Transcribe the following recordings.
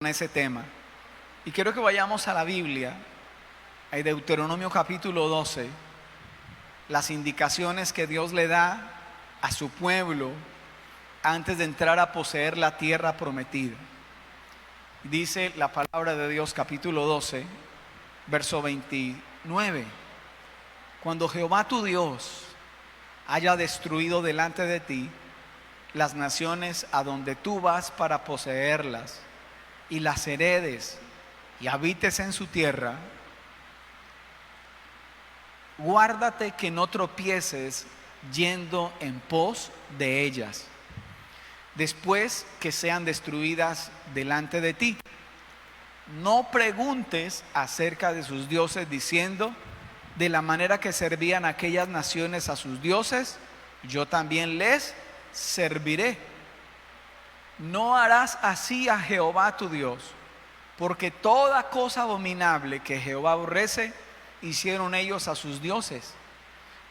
ese tema. Y quiero que vayamos a la Biblia, a Deuteronomio capítulo 12, las indicaciones que Dios le da a su pueblo antes de entrar a poseer la tierra prometida. Dice la palabra de Dios, capítulo 12, verso 29. Cuando Jehová tu Dios haya destruido delante de ti las naciones a donde tú vas para poseerlas, y las heredes y habites en su tierra, guárdate que no tropieces yendo en pos de ellas, después que sean destruidas delante de ti. No preguntes acerca de sus dioses diciendo: de la manera que servían aquellas naciones a sus dioses, yo también les serviré. No harás así a Jehová tu Dios, porque toda cosa abominable que Jehová aborrece hicieron ellos a sus dioses,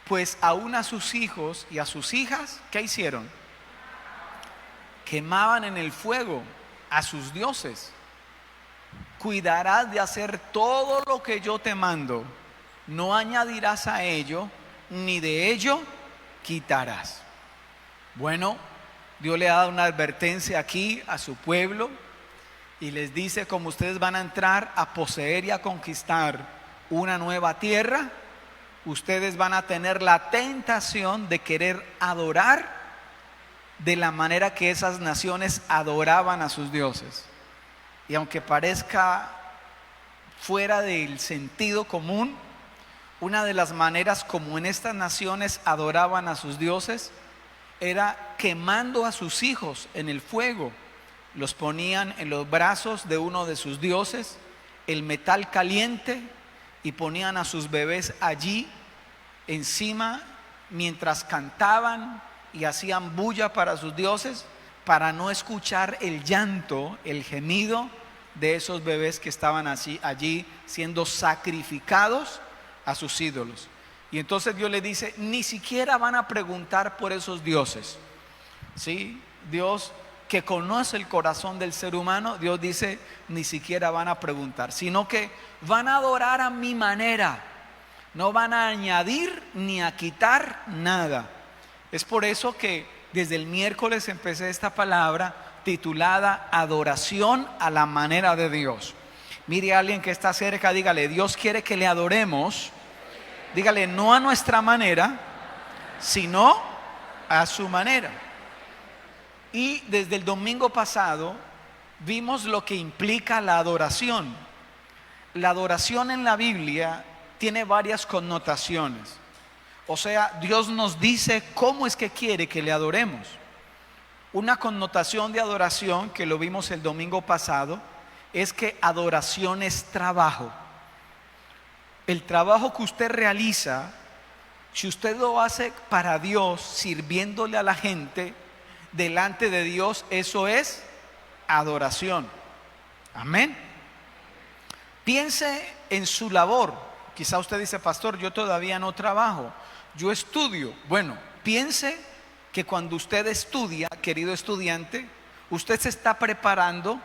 pues aún a sus hijos y a sus hijas, ¿qué hicieron? Quemaban en el fuego a sus dioses. Cuidarás de hacer todo lo que yo te mando, no añadirás a ello, ni de ello quitarás. Bueno, Dios le ha dado una advertencia aquí a su pueblo y les dice: como ustedes van a entrar a poseer y a conquistar una nueva tierra, ustedes van a tener la tentación de querer adorar de la manera que esas naciones adoraban a sus dioses. Y aunque parezca fuera del sentido común, una de las maneras como en estas naciones adoraban a sus dioses era quemando a sus hijos en el fuego. Los ponían en los brazos de uno de sus dioses, el metal caliente, y ponían a sus bebés allí encima mientras cantaban y hacían bulla para sus dioses, para no escuchar el llanto, el gemido de esos bebés que estaban allí siendo sacrificados a sus ídolos. Y entonces Dios le dice: ni siquiera van a preguntar por esos dioses. ¿Sí? Dios, que conoce el corazón del ser humano, Dios dice: ni siquiera van a preguntar, sino que van a adorar a mi manera. No van a añadir ni a quitar nada. Es por eso que desde el miércoles empecé esta palabra titulada adoración a la manera de Dios. Mire a alguien que está cerca, dígale: Dios quiere que le adoremos. Dígale: no a nuestra manera, sino a su manera. Y desde el domingo pasado vimos lo que implica la adoración. La adoración en la Biblia tiene varias connotaciones. O sea, Dios nos dice cómo es que quiere que le adoremos. Una connotación de adoración, que lo vimos el domingo pasado, es que adoración es trabajo. El trabajo que usted realiza, si usted lo hace para Dios, sirviéndole a la gente, delante de Dios, eso es adoración. Amén. Piense en su labor. Quizá usted dice: pastor, yo todavía no trabajo, yo estudio. Bueno, piense que cuando usted estudia, querido estudiante, usted se está preparando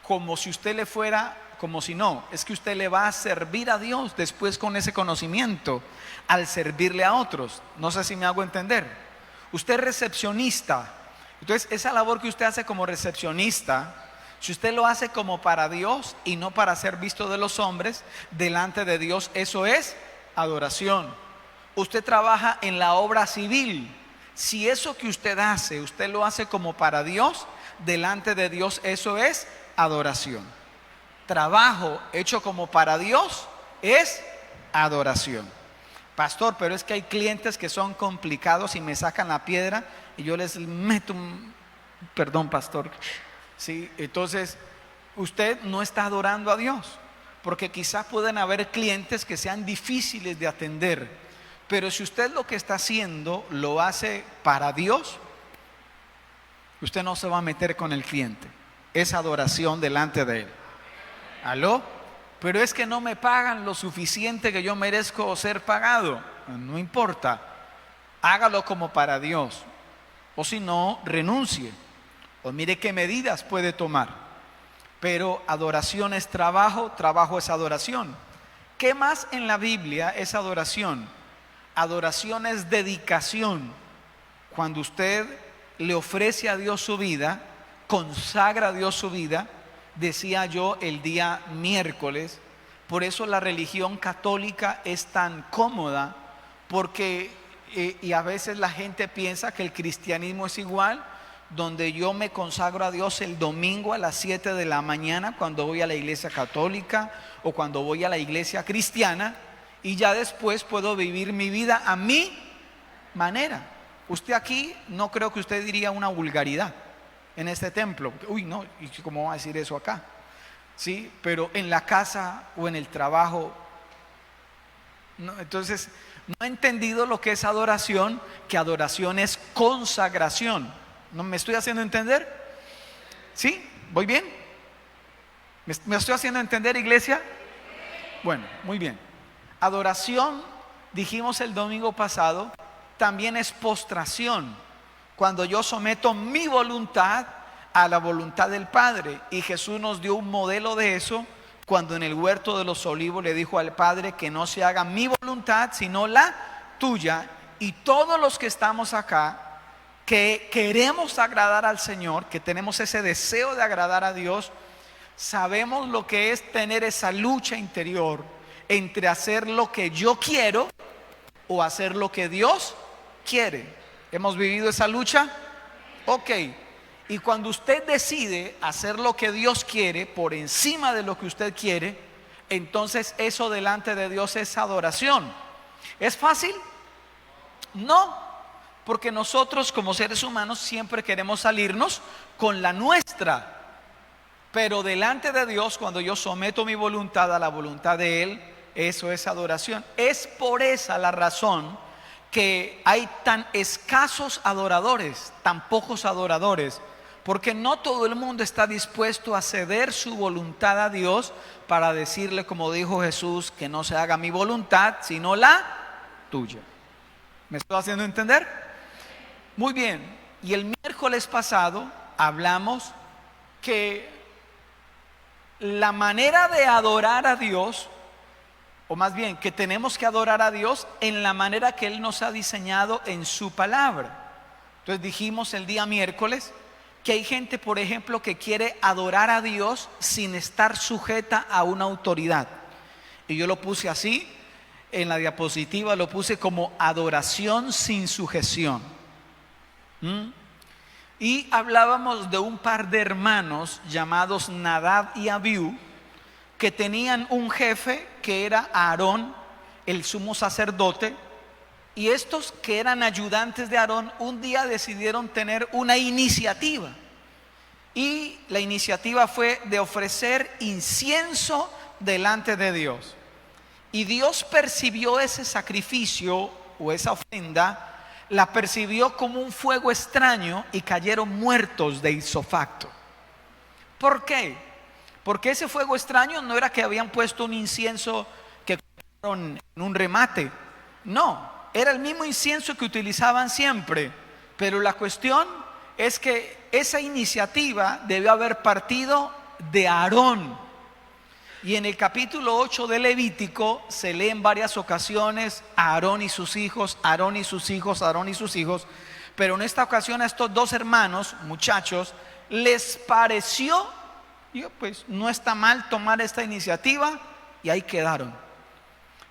como si usted le fuera, como si no, es que usted le va a servir a Dios después con ese conocimiento, al servirle a otros. No sé si me hago entender. Usted es recepcionista, entonces esa labor que usted hace como recepcionista, si usted lo hace como para Dios y no para ser visto de los hombres, delante de Dios, eso es adoración. Usted trabaja en la obra civil. Si eso que usted hace, usted lo hace como para Dios, delante de Dios, eso es adoración. Trabajo hecho como para Dios es adoración. Pastor, pero es que hay clientes que son complicados y me sacan la piedra y yo les meto perdón, pastor. Sí, entonces usted no está adorando a Dios, porque quizás pueden haber clientes que sean difíciles de atender, pero si usted lo que está haciendo lo hace para Dios, usted no se va a meter con el cliente. Es adoración delante de él. ¿Aló? Pero es que no me pagan lo suficiente que yo merezco ser pagado. No importa, hágalo como para Dios, o si no, renuncie, o mire qué medidas puede tomar. pero adoración es trabajo, trabajo es adoración. ¿Qué más en la Biblia es adoración? Adoración es dedicación. Cuando usted le ofrece a Dios su vida, consagra a Dios su vida, decía yo el día miércoles. Por eso la religión católica es tan cómoda, porque y a veces la gente piensa que el cristianismo es igual, donde yo me consagro a Dios el domingo a las 7 de la mañana cuando voy a la iglesia católica o cuando voy a la iglesia cristiana, y ya después puedo vivir mi vida a mi manera. Usted aquí no creo que usted diría una vulgaridad en este templo. Uy, no, ¿y cómo va a decir eso acá? Sí, pero en la casa o en el trabajo no. Entonces no he entendido lo que es adoración, que adoración es consagración. ¿No me estoy haciendo entender? ¿Sí? ¿Voy bien? ¿Me estoy haciendo entender, iglesia? Bueno, muy bien. Adoración, dijimos el domingo pasado, también es postración. Cuando yo someto mi voluntad a la voluntad del Padre. Y Jesús nos dio un modelo de eso cuando en el huerto de los olivos le dijo al Padre que no se haga mi voluntad sino la tuya. Y todos los que estamos acá, que queremos agradar al Señor, que tenemos ese deseo de agradar a Dios, sabemos lo que es tener esa lucha interior entre hacer lo que yo quiero o hacer lo que Dios quiere. ¿Hemos vivido esa lucha? Ok. Y cuando usted decide hacer lo que Dios quiere por encima de lo que usted quiere, entonces eso delante de Dios es adoración. ¿Es fácil? No, porque nosotros como seres humanos siempre queremos salirnos con la nuestra. Pero delante de Dios, cuando yo someto mi voluntad a la voluntad de Él, eso es adoración. Es por esa la razón que hay tan escasos adoradores, tan pocos adoradores, porque no todo el mundo está dispuesto a ceder su voluntad a Dios para decirle, como dijo Jesús, que no se haga mi voluntad sino la tuya. ¿Me estoy haciendo entender? Muy bien. Y el miércoles pasado hablamos que la manera de adorar a Dios, o más bien que tenemos que adorar a Dios en la manera que Él nos ha diseñado en su palabra. Entonces dijimos el día miércoles que hay gente, por ejemplo, que quiere adorar a Dios sin estar sujeta a una autoridad. Y yo lo puse así, en la diapositiva lo puse como adoración sin sujeción. Y hablábamos de un par de hermanos llamados Nadab y Abiú, que tenían un jefe que era Aarón, el sumo sacerdote. Y estos que eran ayudantes de Aarón un día decidieron tener una iniciativa. Y la iniciativa fue de ofrecer incienso delante de Dios. Y Dios percibió ese sacrificio o esa ofrenda, la percibió como un fuego extraño y cayeron muertos de ipsofacto. ¿Por qué? Porque ese fuego extraño no era que habían puesto un incienso que compraron en un remate. No. Era el mismo incienso que utilizaban siempre, pero la cuestión es que esa iniciativa debió haber partido de Aarón. Y en el capítulo 8 de Levítico se lee en varias ocasiones Aarón y sus hijos, Aarón y sus hijos, Aarón y sus hijos. Pero en esta ocasión a estos dos hermanos, muchachos, les pareció, pues no está mal tomar esta iniciativa, y ahí quedaron.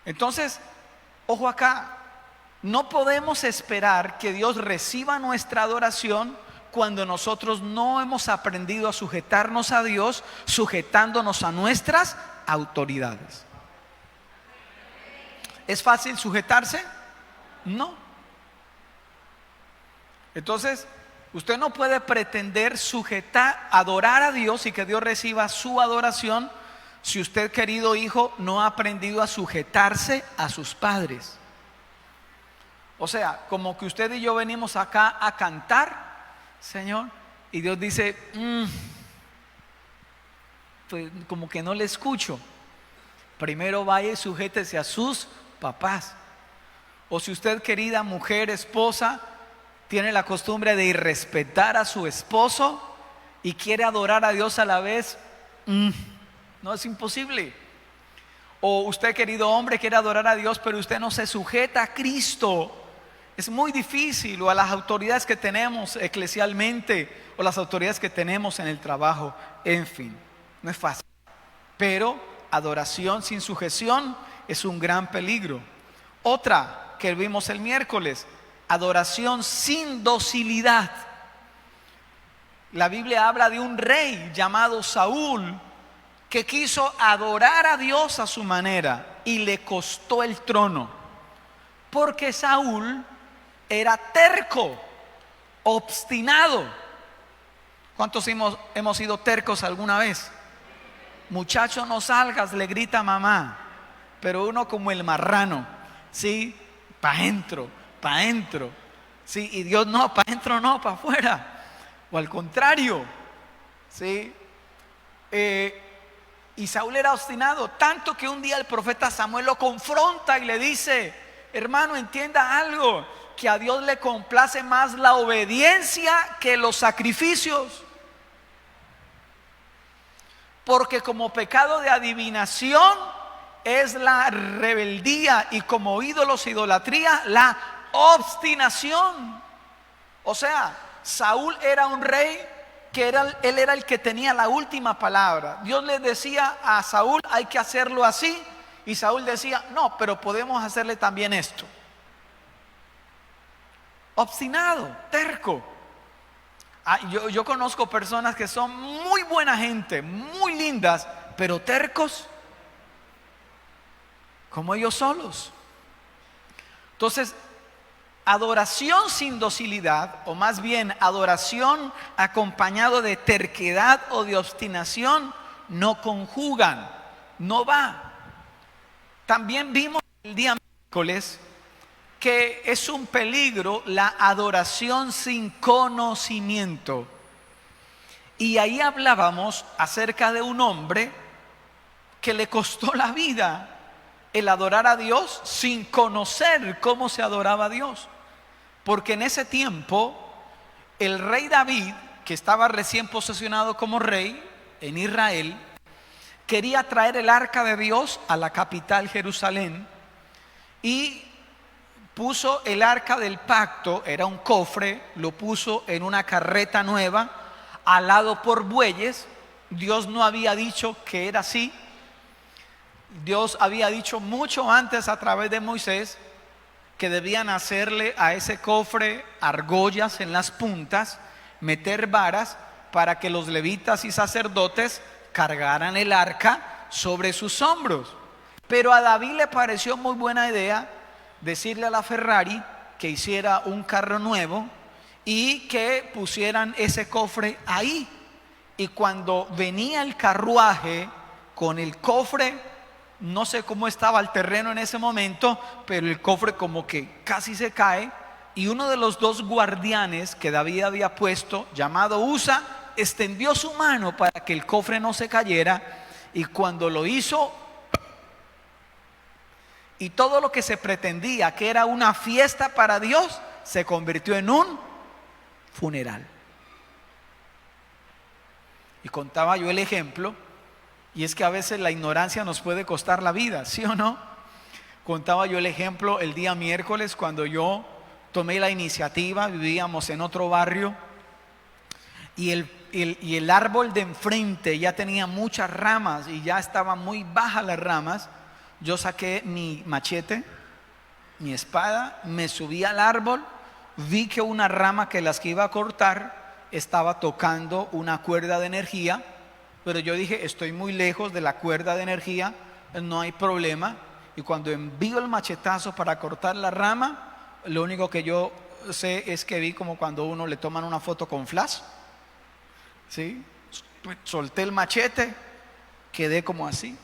Entonces, ojo acá. No podemos esperar que Dios reciba nuestra adoración cuando nosotros no hemos aprendido a sujetarnos a Dios, sujetándonos a nuestras autoridades. ¿Es fácil sujetarse? No. Entonces, usted no puede pretender adorar a Dios y que Dios reciba su adoración si usted, querido hijo, no ha aprendido a sujetarse a sus padres. O sea, como que usted y yo venimos acá a cantar, Señor, y Dios dice, pues como que no le escucho. Primero vaya y sujétese a sus papás. O si usted, querida mujer, esposa, tiene la costumbre de irrespetar a su esposo y quiere adorar a Dios a la vez, No, es imposible. O usted, querido hombre, quiere adorar a Dios, pero usted no se sujeta a Cristo. Es muy difícil. O a las autoridades que tenemos eclesialmente, o las autoridades que tenemos en el trabajo. En fin, no es fácil. Pero adoración sin sujeción es un gran peligro. Otra que vimos el miércoles: adoración sin docilidad. La Biblia habla de un rey llamado Saúl que quiso adorar a Dios a su manera y le costó el trono, porque Saúl era terco, obstinado. ¿Cuántos hemos sido tercos alguna vez? Muchacho, no salgas, le grita a mamá, pero uno como el marrano, ¿sí? Para adentro, para adentro, ¿sí? Y Dios no, para adentro no, para afuera. O al contrario, ¿sí? Y Saúl era obstinado, tanto que un día el profeta Samuel lo confronta y le dice: hermano, entienda algo, que a Dios le complace más la obediencia que los sacrificios. Porque como pecado de adivinación es la rebeldía, y como ídolos, idolatría, la obstinación. O sea, Saúl era un rey que él era el que tenía la última palabra. Dios le decía a Saúl: hay que hacerlo así, y Saúl decía: no, pero podemos hacerle también esto. Obstinado, terco. Yo conozco personas que son muy buena gente, muy lindas, pero tercos como ellos solos. Entonces, adoración sin docilidad, o más bien adoración acompañado de terquedad o de obstinación, no conjugan, no va. También vimos el día miércoles que es un peligro la adoración sin conocimiento. Y ahí hablábamos acerca de un hombre que le costó la vida el adorar a Dios sin conocer cómo se adoraba a Dios. Porque en ese tiempo el rey David, que estaba recién posesionado como rey en Israel, quería traer el arca de Dios a la capital, Jerusalén, y puso el arca del pacto, era un cofre, lo puso en una carreta nueva, alado por bueyes. Dios no había dicho que era así. Dios había dicho mucho antes a través de Moisés que debían hacerle a ese cofre argollas en las puntas, meter varas para que los levitas y sacerdotes cargaran el arca sobre sus hombros. Pero a David le pareció muy buena idea decirle a la Ferrari que hiciera un carro nuevo y que pusieran ese cofre ahí. Y cuando venía el carruaje con el cofre, no sé cómo estaba el terreno en ese momento, pero el cofre como que casi se cae, y uno de los dos guardianes que David había puesto, llamado Usa, extendió su mano para que el cofre no se cayera, y cuando lo hizo, y todo lo que se pretendía que era una fiesta para Dios, se convirtió en un funeral. Y contaba yo el ejemplo, y es que a veces la ignorancia nos puede costar la vida, ¿sí o no? Contaba yo el ejemplo el día miércoles cuando yo tomé la iniciativa. Vivíamos en otro barrio y el árbol de enfrente ya tenía muchas ramas y ya estaban muy bajas las ramas. Yo saqué mi machete, mi espada, me subí al árbol, vi que una rama que las que iba a cortar estaba tocando una cuerda de energía, pero yo dije: estoy muy lejos de la cuerda de energía, no hay problema. Y cuando envío el machetazo para cortar la rama, lo único que yo sé es que vi como cuando uno le toman una foto con flash, ¿sí? Solté el machete, quedé como así.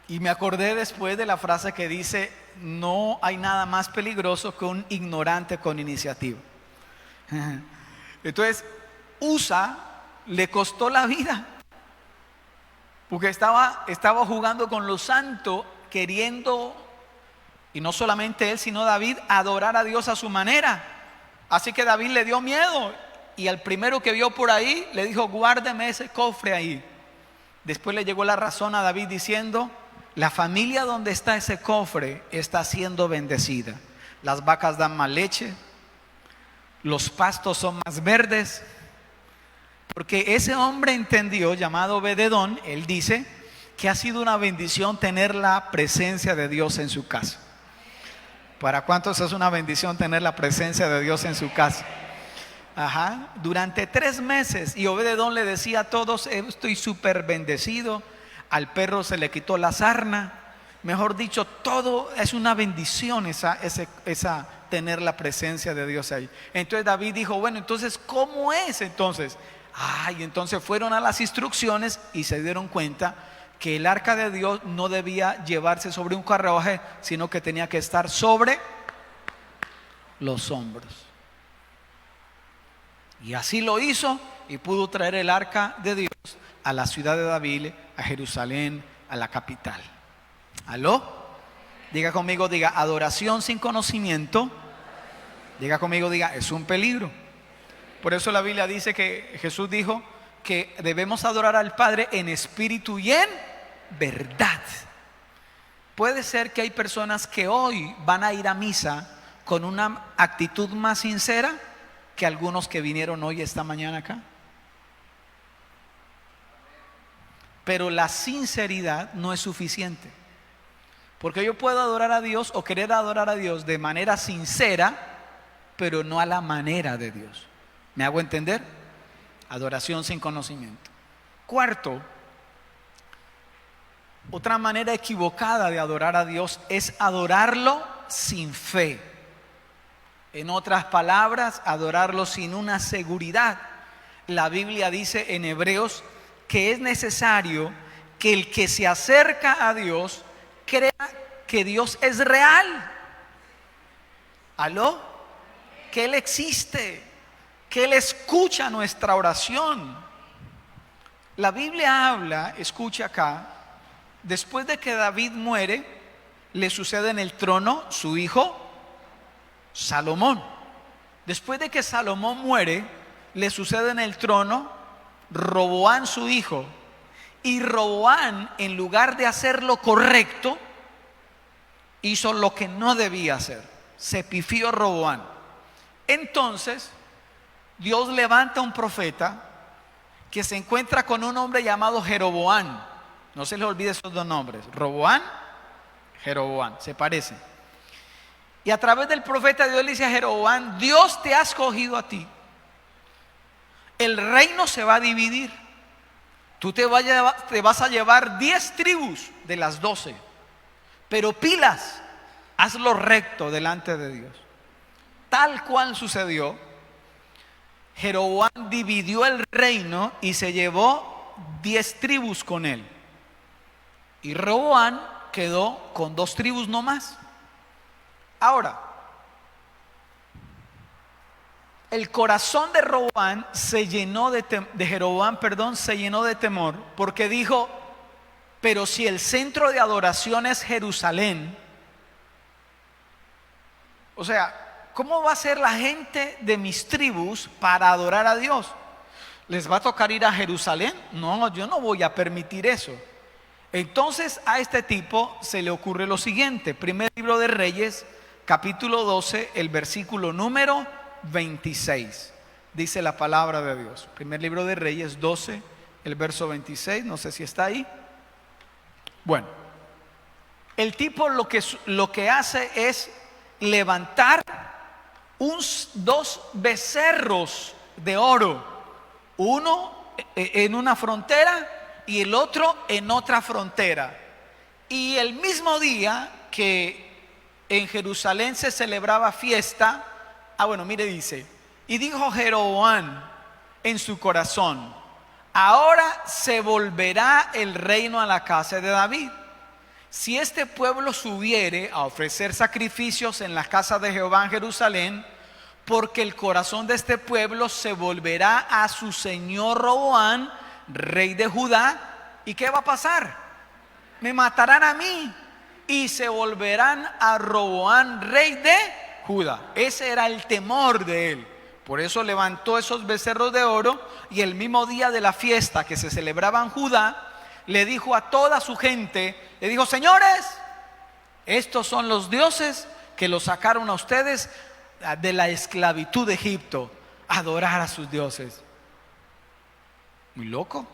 Y me acordé después de la frase que dice: no hay nada más peligroso que un ignorante con iniciativa. Entonces, Usa le costó la vida, porque estaba jugando con lo santo, queriendo, y no solamente él, sino David, adorar a Dios a su manera. Así que David le dio miedo y al primero que vio por ahí le dijo: guárdeme ese cofre ahí. Después le llegó la razón a David diciendo: la familia donde está ese cofre está siendo bendecida. Las vacas dan más leche, los pastos son más verdes. Porque ese hombre entendió, llamado Obed-edom, él dice que ha sido una bendición tener la presencia de Dios en su casa. ¿Para cuántos es una bendición tener la presencia de Dios en su casa? Ajá. Durante 3 meses, y Obed-edom le decía a todos: estoy súper bendecido. Al perro se le quitó la sarna. Mejor dicho, todo es una bendición esa tener la presencia de Dios ahí. Entonces David dijo: bueno, entonces, ¿cómo es entonces? Y entonces fueron a las instrucciones y se dieron cuenta que el arca de Dios no debía llevarse sobre un carruaje, sino que tenía que estar sobre los hombros. Y así lo hizo, y pudo traer el arca de Dios a la ciudad de David, a Jerusalén, a la capital. ¿Aló? Diga conmigo, diga: adoración sin conocimiento. Diga conmigo, diga: es un peligro. Por eso la Biblia dice que Jesús dijo que debemos adorar al Padre en espíritu y en verdad. Puede ser que hay personas que hoy van a ir a misa con una actitud más sincera que algunos que vinieron hoy, esta mañana acá. Pero la sinceridad no es suficiente. Porque yo puedo adorar a Dios o querer adorar a Dios de manera sincera, pero no a la manera de Dios. ¿Me hago entender? Adoración sin conocimiento. Cuarto, otra manera equivocada de adorar a Dios es adorarlo sin fe. En otras palabras, adorarlo sin una seguridad. La Biblia dice en Hebreos que es necesario que el que se acerca a Dios crea que Dios es real. ¿Aló? Que Él existe, que Él escucha nuestra oración. La Biblia habla, escucha acá, después de que David muere, le sucede en el trono su hijo Salomón. Después de que Salomón muere, le sucede en el trono Roboán su hijo. Y Roboán, en lugar de hacer lo correcto, hizo lo que no debía hacer. Se pifió Roboán. Entonces Dios levanta un profeta que se encuentra con un hombre llamado Jeroboán. No se les olvide esos 2 nombres: Roboán, Jeroboán, se parecen. Y a través del profeta Dios le dice a Jeroboán: Dios te ha escogido a ti. El reino se va a dividir. Tú te vas a llevar 10 tribus de las 12. Pero pilas, hazlo recto delante de Dios. Tal cual sucedió. Jeroboam dividió el reino y se llevó 10 tribus con él. Y Roboam quedó con 2 tribus no más. Ahora, el corazón de Roboam se llenó de Jeroboam, se llenó de temor, porque dijo: pero si el centro de adoración es Jerusalén, o sea, ¿cómo va a ser la gente de mis tribus para adorar a Dios? ¿Les va a tocar ir a Jerusalén? No, yo no voy a permitir eso. Entonces a este tipo se le ocurre lo siguiente. Primer libro de Reyes, capítulo 12, el versículo número 26. Dice la palabra de Dios. Primer libro de Reyes 12, el verso 26. No sé si está ahí. Bueno, el tipo lo que hace es levantar 2 becerros de oro, uno en una frontera y el otro en otra frontera. Y el mismo día que en Jerusalén se celebraba fiesta, mire, dice: y dijo Jeroboam en su corazón: ahora se volverá el reino a la casa de David. Si este pueblo subiere a ofrecer sacrificios en la casa de Jehová en Jerusalén, porque el corazón de este pueblo se volverá a su señor Roboam, rey de Judá. ¿Y qué va a pasar? Me matarán a mí y se volverán a Roboam, rey de Judá. Ese era el temor de él, Por eso levantó esos becerros de oro, y el mismo día de la fiesta que se celebraba en Judá, le dijo a toda su gente, le dijo: señores, estos son los dioses que los sacaron a ustedes de la esclavitud de Egipto, adorar a sus dioses. Muy loco.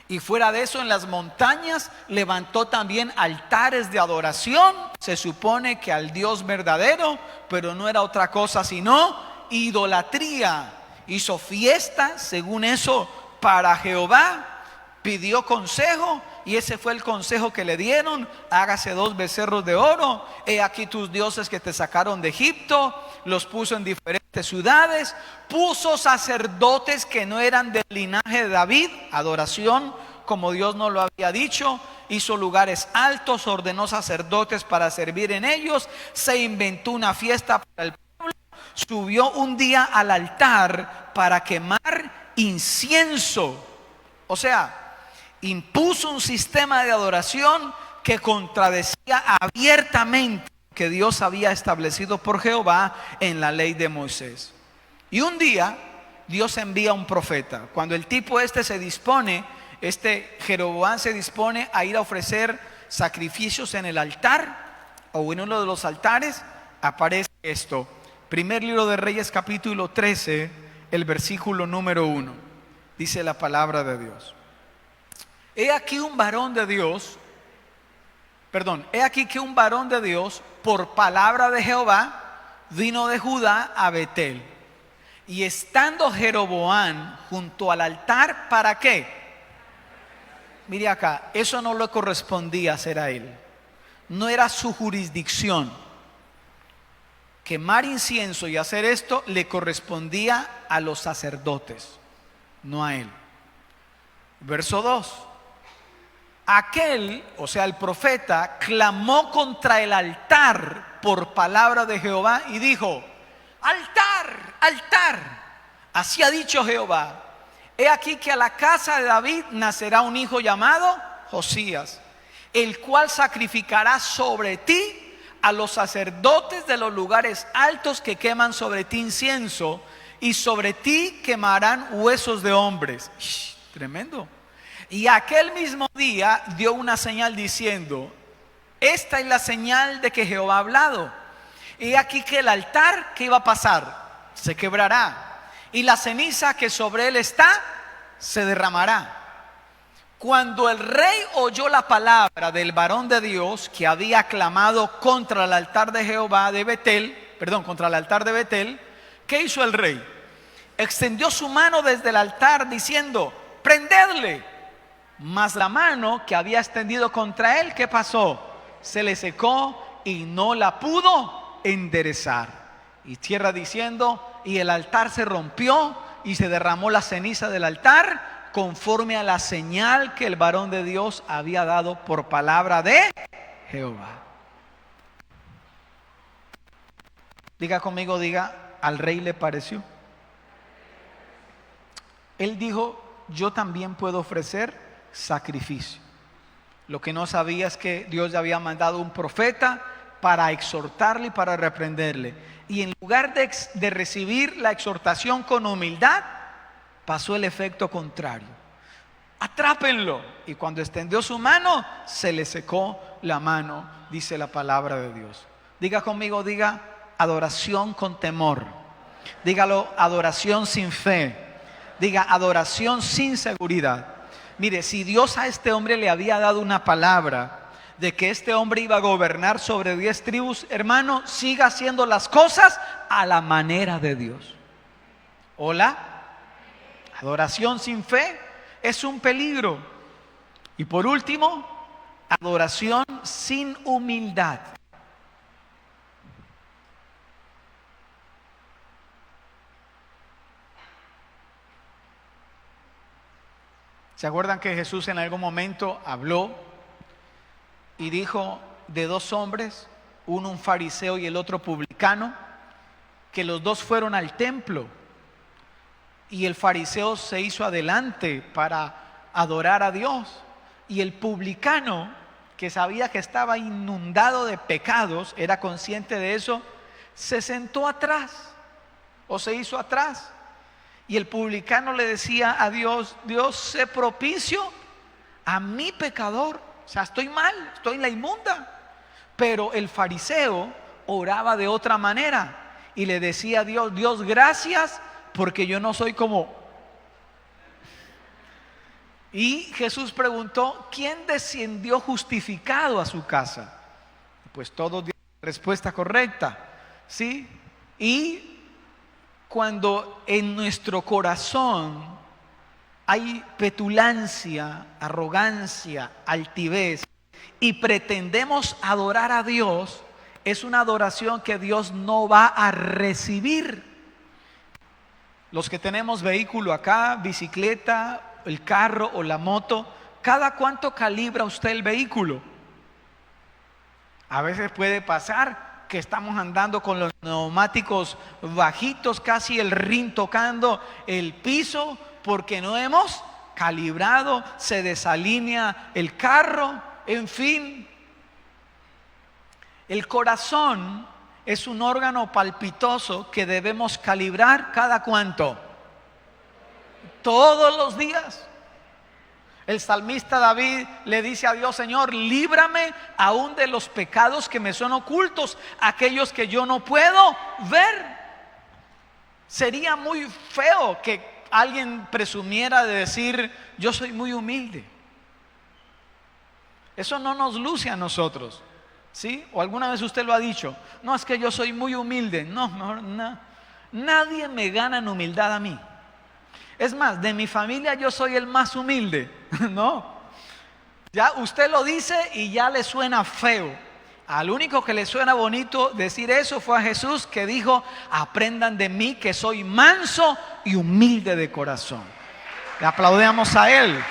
Y fuera de eso, en las montañas levantó también altares de adoración, se supone que al Dios verdadero, pero no era otra cosa sino idolatría. Hizo fiesta, según eso, para Jehová, pidió consejo, y ese fue el consejo que le dieron: hágase 2 becerros de oro, he aquí tus dioses que te sacaron de Egipto. Los puso en diferentes ciudades, puso sacerdotes que no eran del linaje de David, adoración como Dios nos lo había dicho, hizo lugares altos, ordenó sacerdotes para servir en ellos, se inventó una fiesta para el pueblo, subió un día al altar para quemar incienso. O sea, impuso un sistema de adoración que contradecía abiertamente que Dios había establecido por Jehová en la ley de Moisés. Y un día Dios envía un profeta. Cuando el tipo se dispone, Jeroboam se dispone a ir a ofrecer sacrificios en el altar, o en uno de los altares, aparece esto. Primer libro de Reyes, capítulo 13, el versículo número 1. Dice la palabra de Dios: he aquí un varón de Dios, he aquí que un varón de Dios, por palabra de Jehová, vino de Judá a Betel. Y estando Jeroboam junto al altar, ¿para qué? Mire acá, eso no le correspondía hacer a él. No era su jurisdicción. Quemar incienso y hacer esto le correspondía a los sacerdotes, no a él. Verso 2. Aquel, o sea el profeta, clamó contra el altar por palabra de Jehová y dijo: altar, altar, así ha dicho Jehová, he aquí que a la casa de David nacerá un hijo llamado Josías, el cual sacrificará sobre ti a los sacerdotes de los lugares altos que queman sobre ti incienso, y sobre ti quemarán huesos de hombres. Tremendo. Y aquel mismo día dio una señal diciendo: esta es la señal de que Jehová ha hablado. Y aquí que el altar, ¿qué iba a pasar? Se quebrará, y la ceniza que sobre él está se derramará. Cuando el rey oyó la palabra del varón de Dios que había clamado contra el altar de Jehová de Betel, contra el altar de Betel, ¿qué hizo el rey? Extendió su mano desde el altar diciendo: prendedle. Mas la mano que había extendido contra él, ¿qué pasó? Se le secó y no la pudo enderezar. Y cierra diciendo: y el altar se rompió y se derramó la ceniza del altar, conforme a la señal que el varón de Dios había dado por palabra de Jehová. Diga conmigo, diga: al rey le pareció. Él dijo: yo también puedo ofrecer sacrificio. Lo que no sabía es que Dios le había mandado un profeta para exhortarle y para reprenderle. Y en lugar de recibir la exhortación con humildad, pasó el efecto contrario. Atrápenlo. Y cuando extendió su mano, se le secó la mano, dice la palabra de Dios. Diga conmigo, diga: adoración con temor. Dígalo: adoración sin fe. Diga: adoración sin seguridad. Mire, si Dios a este hombre le había dado una palabra de que este hombre iba a gobernar sobre 10 tribus, hermano, siga haciendo las cosas a la manera de Dios. Hola. Adoración sin fe es un peligro. Y por último, adoración sin humildad. ¿Se acuerdan que Jesús en algún momento habló y dijo de 2 hombres, uno un fariseo y el otro publicano, que los 2 fueron al templo y el fariseo se hizo adelante para adorar a Dios, y el publicano, que sabía que estaba inundado de pecados, era consciente de eso, se sentó atrás o se hizo atrás. Y el publicano le decía a Dios: Dios, sé propicio a mi pecador. O sea, estoy mal, estoy en la inmunda. Pero el fariseo oraba de otra manera y le decía a Dios: Dios, gracias porque yo no soy como. Y Jesús preguntó: ¿quién descendió justificado a su casa? Pues todos dieron la respuesta correcta, ¿sí? Y cuando en nuestro corazón hay petulancia, arrogancia, altivez y pretendemos adorar a Dios, es una adoración que Dios no va a recibir. Los que tenemos vehículo acá, bicicleta, el carro o la moto, ¿cada cuánto calibra usted el vehículo? A veces puede pasar que estamos andando con los neumáticos bajitos, casi el rin tocando el piso, porque no hemos calibrado, se desalinea el carro, en fin. El corazón es un órgano palpitoso que debemos calibrar cada cuánto, todos los días. El salmista David le dice a Dios: Señor, líbrame aún de los pecados que me son ocultos, aquellos que yo no puedo ver. Sería muy feo que alguien presumiera de decir: yo soy muy humilde. Eso no nos luce a nosotros, ¿sí? O alguna vez usted lo ha dicho: no, es que yo soy muy humilde. No, no, nadie me gana en humildad a mí. Es más, de mi familia yo soy el más humilde. No, ya usted lo dice y ya le suena feo. Al único que le suena bonito decir eso fue a Jesús, que dijo: aprendan de mí que soy manso y humilde de corazón. Le aplaudamos a él.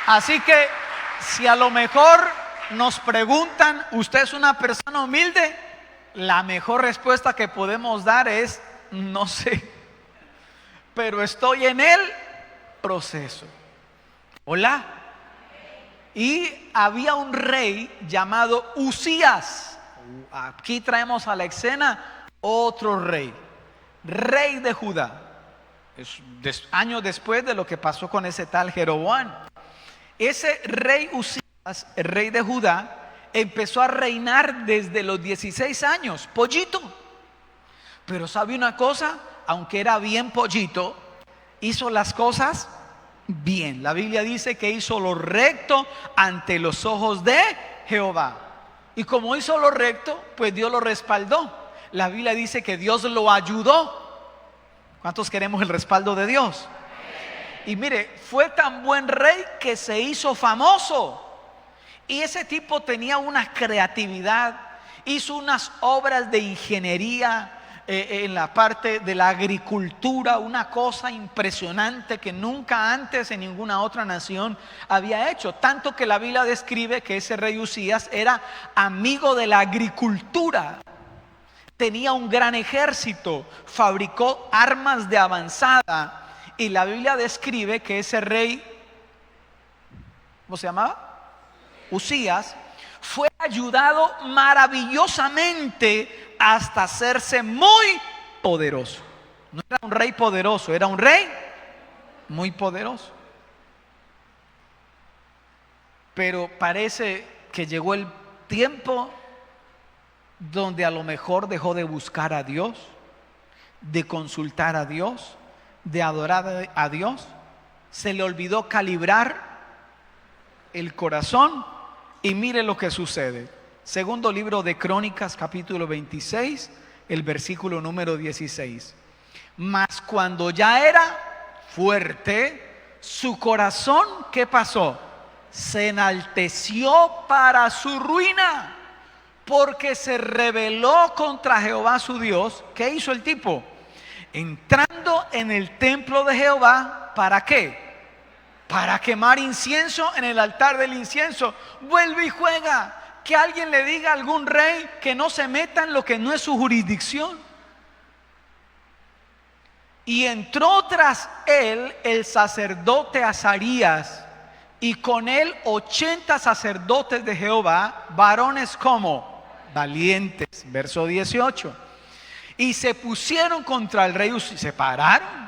Así que si a lo mejor nos preguntan: ¿usted es una persona humilde? La mejor respuesta que podemos dar es: no sé, pero estoy en el proceso. Hola. Y había un rey llamado Usías. Aquí traemos a la escena otro rey, rey de Judá. Es años después de lo que pasó con ese tal Jeroboam. Ese rey Usías, el rey de Judá, empezó a reinar desde los 16 años, pollito. Pero ¿sabe una cosa? Aunque era bien pollito, hizo las cosas bien. La Biblia dice que hizo lo recto ante los ojos de Jehová. Y como hizo lo recto, pues Dios lo respaldó. La Biblia dice que Dios lo ayudó. ¿Cuántos queremos el respaldo de Dios? Y mire, fue tan buen rey que se hizo famoso. Y ese tipo tenía una creatividad, hizo unas obras de ingeniería en la parte de la agricultura, una cosa impresionante que nunca antes en ninguna otra nación había hecho. Tanto que la Biblia describe que ese rey Usías era amigo de la agricultura, tenía un gran ejército, fabricó armas de avanzada. Y la Biblia describe que ese rey, ¿cómo se llamaba? Usías, fue ayudado maravillosamente hasta hacerse muy poderoso. No era un rey poderoso, era un rey muy poderoso. Pero parece que llegó el tiempo donde a lo mejor dejó de buscar a Dios, de consultar a Dios, de adorar a Dios. Se le olvidó calibrar el corazón. Y mire lo que sucede. Segundo libro de Crónicas, capítulo 26, el versículo número 16. Mas cuando ya era fuerte, su corazón, ¿qué pasó? Se enalteció para su ruina, porque se rebeló contra Jehová su Dios. ¿Qué hizo el tipo? Entrando en el templo de Jehová, ¿para qué? Para quemar incienso en el altar del incienso. Vuelve y juega. Que alguien le diga a algún rey que no se meta en lo que no es su jurisdicción. Y entró tras él el sacerdote Azarías, y con él 80 sacerdotes de Jehová, varones como valientes. Verso 18. Y se pusieron contra el rey Usías, se pararon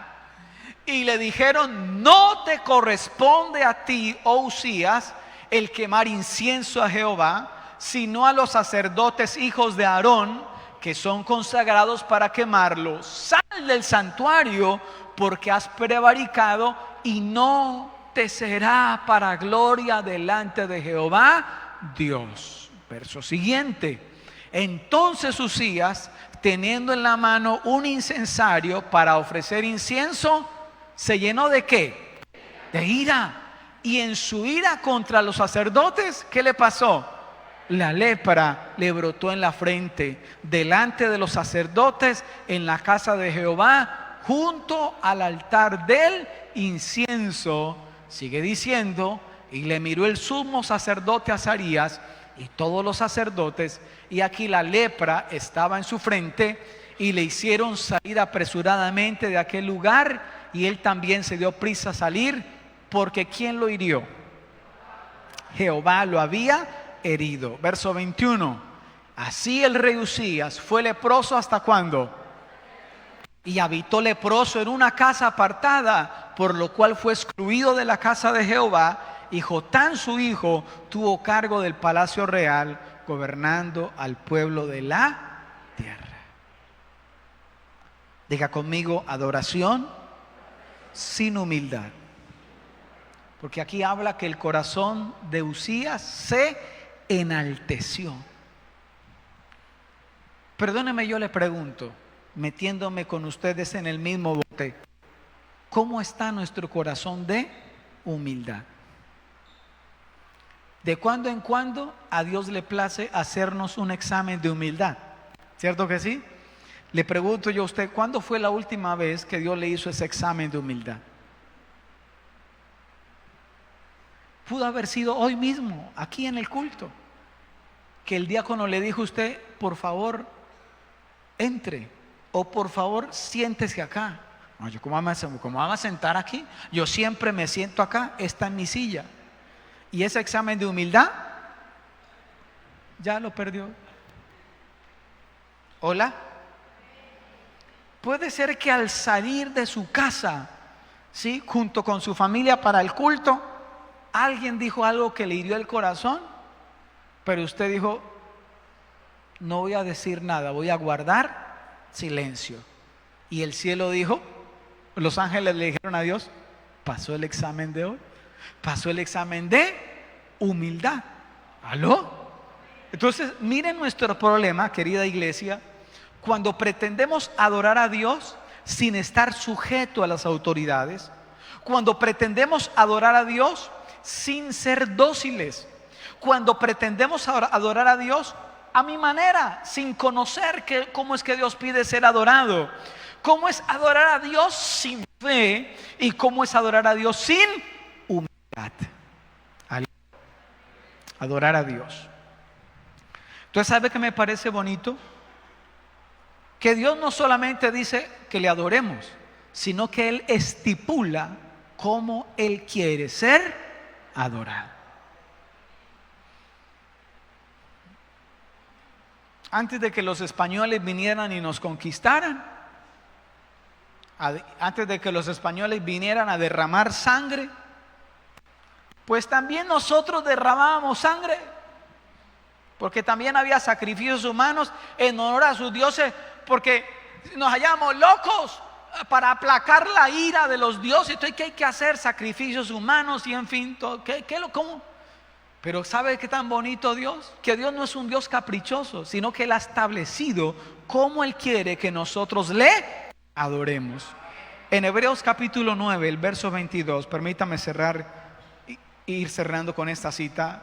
y le dijeron: no te corresponde a ti, oh Usías, el quemar incienso a Jehová, sino a los sacerdotes hijos de Aarón, que son consagrados para quemarlo. Sal del santuario, porque has prevaricado, y no te será para gloria delante de Jehová Dios. Verso siguiente. Entonces Usías, teniendo en la mano un incensario para ofrecer incienso, se llenó ¿de qué? De ira. Y en su ira contra los sacerdotes, ¿qué le pasó? La lepra le brotó en la frente delante de los sacerdotes en la casa de Jehová, junto al altar del incienso. Sigue diciendo: y le miró el sumo sacerdote Azarías y todos los sacerdotes, y aquí la lepra estaba en su frente, y le hicieron salir apresuradamente de aquel lugar, y él también se dio prisa a salir, porque ¿quién lo hirió? Jehová lo había herido. Verso 21. Así el rey Usías fue leproso ¿hasta cuándo? Y habitó leproso en una casa apartada, por lo cual fue excluido de la casa de Jehová. Y Jotán su hijo tuvo cargo del palacio real, gobernando al pueblo de la tierra. Diga conmigo: adoración sin humildad. Porque aquí habla que el corazón de Usías se enalteció. Perdóneme, yo le pregunto, metiéndome con ustedes en el mismo bote, ¿cómo está nuestro corazón de humildad? De cuando en cuando a Dios le place hacernos un examen de humildad, ¿cierto que sí? Le pregunto yo a usted, ¿cuándo fue la última vez que Dios le hizo ese examen de humildad? Pudo haber sido hoy mismo, aquí en el culto, que el diácono le dijo a usted: por favor, entre, o por favor, siéntese acá. No, yo ¿cómo vamos a sentar aquí? Yo siempre me siento acá, esta es mi silla. Y ese examen de humildad ya lo perdió. ¿Hola? Puede ser que al salir de su casa, ¿sí?, junto con su familia para el culto, alguien dijo algo que le hirió el corazón, pero usted dijo: no voy a decir nada, voy a guardar silencio. Y el cielo dijo, los ángeles le dijeron a Dios: pasó el examen de hoy, pasó el examen de humildad. ¿Aló? Entonces, miren nuestro problema, querida iglesia, cuando pretendemos adorar a Dios sin estar sujeto a las autoridades, cuando pretendemos adorar a Dios sin ser dóciles, cuando pretendemos adorar a Dios a mi manera, sin conocer cómo es que Dios pide ser adorado, cómo es adorar a Dios sin fe y cómo es adorar a Dios sin humildad. Adorar a Dios. Entonces, ¿sabe qué me parece bonito? Que Dios no solamente dice que le adoremos, sino que Él estipula cómo Él quiere ser adorado. Antes de que los españoles vinieran y nos conquistaran, antes de que los españoles vinieran a derramar sangre, pues también nosotros derramábamos sangre, porque también había sacrificios humanos en honor a sus dioses, porque nos hallamos locos para aplacar la ira de los dioses. Entonces, ¿qué hay que hacer? Sacrificios humanos y en fin, todo. ¿Cómo? Pero ¿sabe qué tan bonito Dios? Que Dios no es un Dios caprichoso, sino que Él ha establecido cómo Él quiere que nosotros le adoremos. En Hebreos capítulo 9, el verso 22, permítame ir cerrando con esta cita,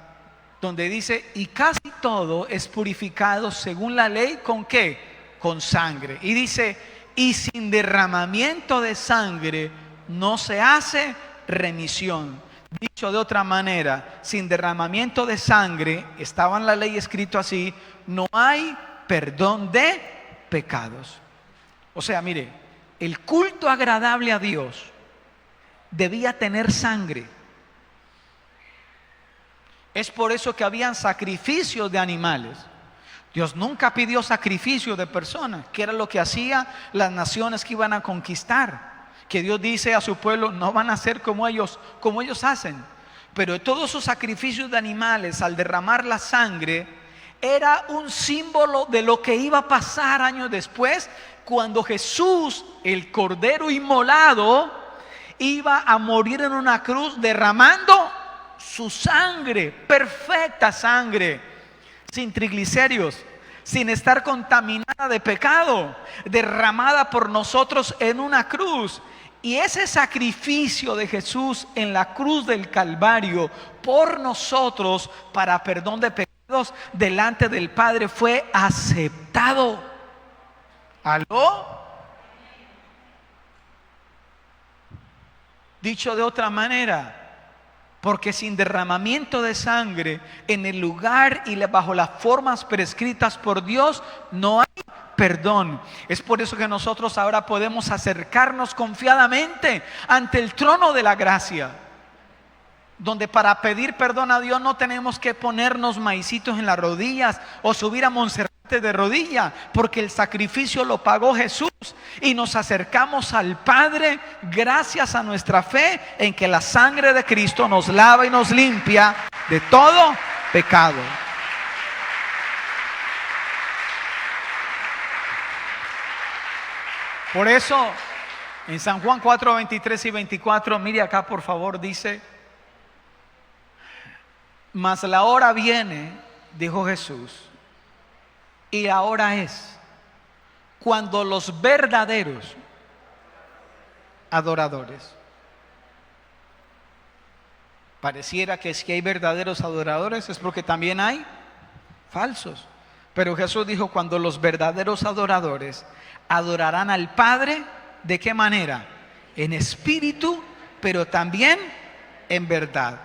donde dice: y casi todo es purificado según la ley, ¿con qué? Con sangre. Y dice: y sin derramamiento de sangre no se hace remisión. Dicho de otra manera, sin derramamiento de sangre, estaba en la ley escrito así: no hay perdón de pecados. O sea, mire, el culto agradable a Dios debía tener sangre. Es por eso que habían sacrificios de animales. Dios nunca pidió sacrificio de personas, que era lo que hacían las naciones que iban a conquistar. Que Dios dice a su pueblo, no van a ser como ellos hacen. Pero todos esos sacrificios de animales, al derramar la sangre, era un símbolo de lo que iba a pasar años después, cuando Jesús, el Cordero inmolado, iba a morir en una cruz derramando su sangre, perfecta sangre, sin triglicéridos, sin estar contaminada de pecado, derramada por nosotros en una cruz. Y ese sacrificio de Jesús en la cruz del Calvario por nosotros para perdón de pecados delante del Padre fue aceptado. ¿Aló? Dicho de otra manera, porque sin derramamiento de sangre en el lugar y bajo las formas prescritas por Dios no hay perdón. Es por eso que nosotros ahora podemos acercarnos confiadamente ante el trono de la gracia, donde para pedir perdón a Dios no tenemos que ponernos maicitos en las rodillas o subir a Monserrate de rodilla, porque el sacrificio lo pagó Jesús, y nos acercamos al Padre gracias a nuestra fe en que la sangre de Cristo nos lava y nos limpia de todo pecado. Por eso en San Juan 4, 23 y 24, mire acá por favor, dice: mas la hora viene, dijo Jesús, y ahora es cuando los verdaderos adoradores, pareciera que si hay verdaderos adoradores es porque también hay falsos, pero Jesús dijo: cuando los verdaderos adoradores adorarán al Padre, ¿de qué manera? En espíritu, pero también en verdad,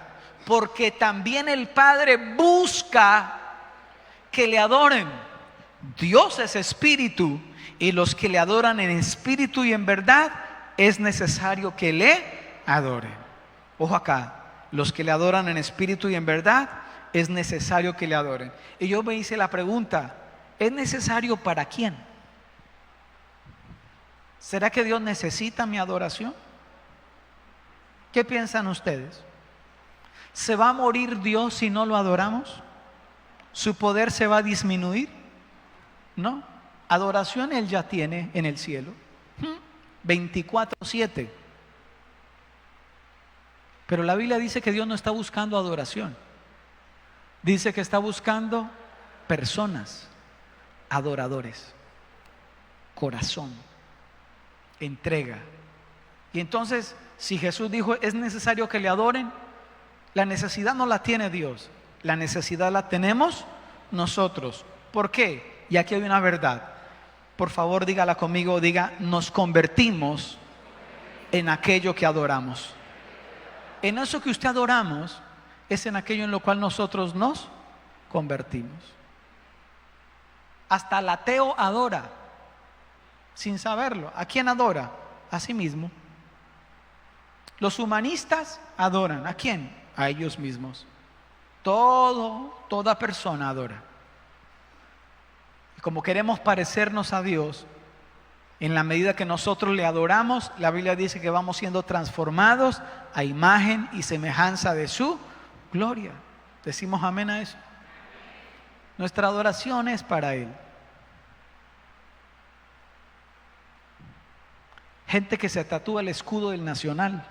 porque también el Padre busca que le adoren. Dios es espíritu, y los que le adoran en espíritu y en verdad es necesario que le adoren. Ojo acá, los que le adoran en espíritu y en verdad es necesario que le adoren. Y yo me hice la pregunta: ¿es necesario para quién? ¿Será que Dios necesita mi adoración? ¿Qué piensan ustedes? ¿Se va a morir Dios si no lo adoramos? ¿Su poder se va a disminuir? No, adoración Él ya tiene en el cielo 24/7. Pero la Biblia dice que Dios no está buscando adoración. Dice que está buscando personas, adoradores, corazón, entrega. Y entonces, si Jesús dijo es necesario que le adoren, la necesidad no la tiene Dios, la necesidad la tenemos nosotros. ¿Por qué? Y aquí hay una verdad. Por favor, dígala conmigo, diga: nos convertimos en aquello que adoramos. En eso que usted adoramos es en aquello en lo cual nosotros nos convertimos. Hasta el ateo adora sin saberlo. ¿A quién adora? A sí mismo. Los humanistas adoran. ¿A quién? A ellos mismos. Toda persona adora. Y como queremos parecernos a Dios, en la medida que nosotros le adoramos, la Biblia dice que vamos siendo transformados a imagen y semejanza de su gloria. ¿Decimos amén a eso? Nuestra adoración es para Él. Gente que se tatúa el escudo del Nacional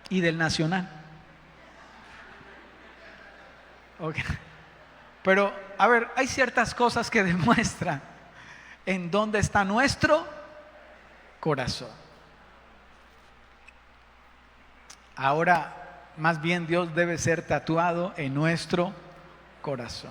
y del Nacional. Okay. Pero, a ver, hay ciertas cosas que demuestran en dónde está nuestro corazón. Ahora, más bien Dios debe ser tatuado en nuestro corazón.